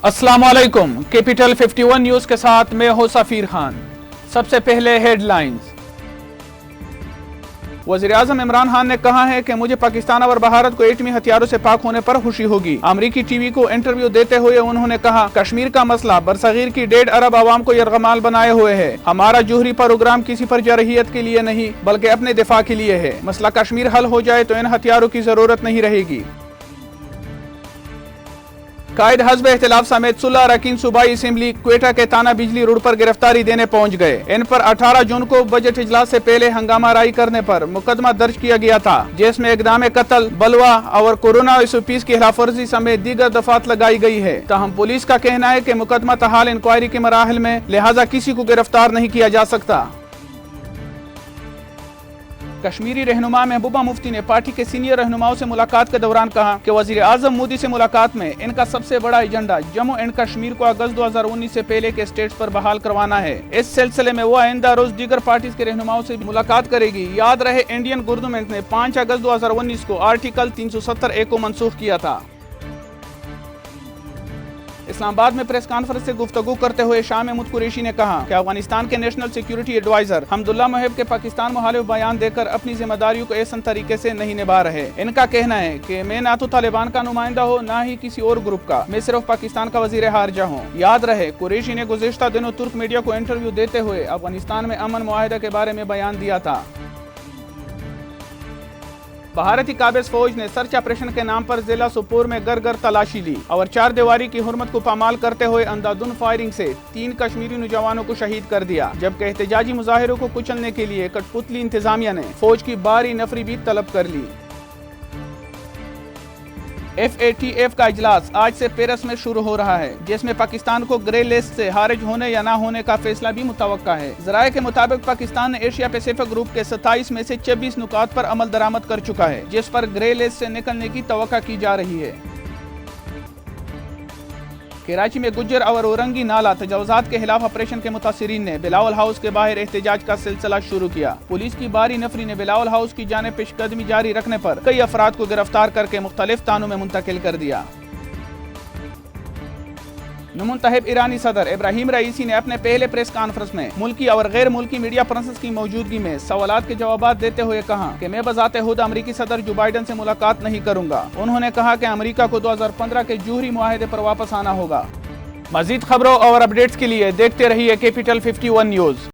السلام علیکم، capital 51 news کے ساتھ میں ہوں سفیر خان۔ سب سے پہلے ہیڈ لائنز۔ وزیراعظم عمران خان نے کہا ہے کہ مجھے پاکستان اور بھارت کو ایٹمی ہتھیاروں سے پاک ہونے پر خوشی ہوگی۔ امریکی ٹی وی کو انٹرویو دیتے ہوئے انہوں نے کہا، کشمیر کا مسئلہ برصغیر کی 1.5 ارب عوام کو یرغمال بنائے ہوئے ہے۔ ہمارا جوہری پروگرام کسی پر جرحیت کے لیے نہیں بلکہ اپنے دفاع کے لیے ہے۔ مسئلہ کشمیر حل ہو جائے تو ان ہتھیاروں کی ضرورت نہیں رہے گی۔ قائد حزب اختلاف سمیت 16 اراکین صوبائی اسمبلی کوئٹہ کے تانا بجلی روڈ پر گرفتاری دینے پہنچ گئے۔ ان پر 18 جون کو بجٹ اجلاس سے پہلے ہنگامہ آرائی کرنے پر مقدمہ درج کیا گیا تھا، جس میں اقدام قتل، بلوا اور کورونا SOPs کی خلاف ورزی سمیت دیگر دفعات لگائی گئی ہے۔ تاہم پولیس کا کہنا ہے کہ مقدمہ تاحال انکوائری کے مراحل میں، لہٰذا کسی کو گرفتار نہیں کیا جا سکتا۔ کشمیری رہنما محبوبہ مفتی نے پارٹی کے سینئر رہنماؤں سے ملاقات کے دوران کہا کہ وزیر اعظم مودی سے ملاقات میں ان کا سب سے بڑا ایجنڈا جموں اینڈ کشمیر کو اگست 2019 سے پہلے کے اسٹیٹس پر بحال کروانا ہے۔ اس سلسلے میں وہ آئندہ روز دیگر پارٹیز کے رہنماؤں سے ملاقات کرے گی۔ یاد رہے، انڈین گورنمنٹ نے 5 اگست 2019 کو آرٹیکل 370A کو منسوخ کیا تھا۔ اسلام آباد میں پریس کانفرنس سے گفتگو کرتے ہوئے شاہ محمود قریشی نے کہا کہ افغانستان کے نیشنل سیکیورٹی ایڈوائزر حمداللہ محب کے پاکستان مخالف بیان دے کر اپنی ذمہ داریوں کو احسن طریقے سے نہیں نبھا رہے۔ ان کا کہنا ہے کہ میں نہ تو طالبان کا نمائندہ ہوں نہ ہی کسی اور گروپ کا، میں صرف پاکستان کا وزیر خارجہ ہوں۔ یاد رہے، قریشی نے گزشتہ دنوں ترک میڈیا کو انٹرویو دیتے ہوئے افغانستان میں امن معاہدہ کے بارے میں بیان دیا تھا۔ بھارتی قابض فوج نے سرچ آپریشن کے نام پر ضلع سوپور میں گھر گھر تلاشی لی اور 4 دیواری کی حرمت کو پامال کرتے ہوئے اندھادھند فائرنگ سے 3 کشمیری نوجوانوں کو شہید کر دیا، جبکہ احتجاجی مظاہروں کو کچلنے کے لیے کٹ پتلی انتظامیہ نے فوج کی بھاری نفری بھی طلب کر لی۔ FATF کا اجلاس آج سے پیرس میں شروع ہو رہا ہے، جس میں پاکستان کو گرے لسٹ سے خارج ہونے یا نہ ہونے کا فیصلہ بھی متوقع ہے۔ ذرائع کے مطابق پاکستان نے ایشیا پیسیفک گروپ کے 27 میں سے 26 نکات پر عمل درآمد کر چکا ہے، جس پر گرے لسٹ سے نکلنے کی توقع کی جا رہی ہے۔ کراچی میں گجر اور اورنگی نالہ تجاوزات کے خلاف آپریشن کے متاثرین نے بلاول ہاؤس کے باہر احتجاج کا سلسلہ شروع کیا۔ پولیس کی بھاری نفری نے بلاول ہاؤس کی جانب پیش قدمی جاری رکھنے پر کئی افراد کو گرفتار کر کے مختلف تھانوں میں منتقل کر دیا۔ نمنتخب ایرانی صدر ابراہیم رئیسی نے اپنے پہلے پریس کانفرنس میں ملکی اور غیر ملکی میڈیا پرسنز کی موجودگی میں سوالات کے جوابات دیتے ہوئے کہا کہ میں بذات خود امریکی صدر جو بائیڈن سے ملاقات نہیں کروں گا۔ انہوں نے کہا کہ امریکہ کو 2015 کے جوہری معاہدے پر واپس آنا ہوگا۔ مزید خبروں اور اپڈیٹس کے لیے دیکھتے رہیے کیپٹل 51 نیوز۔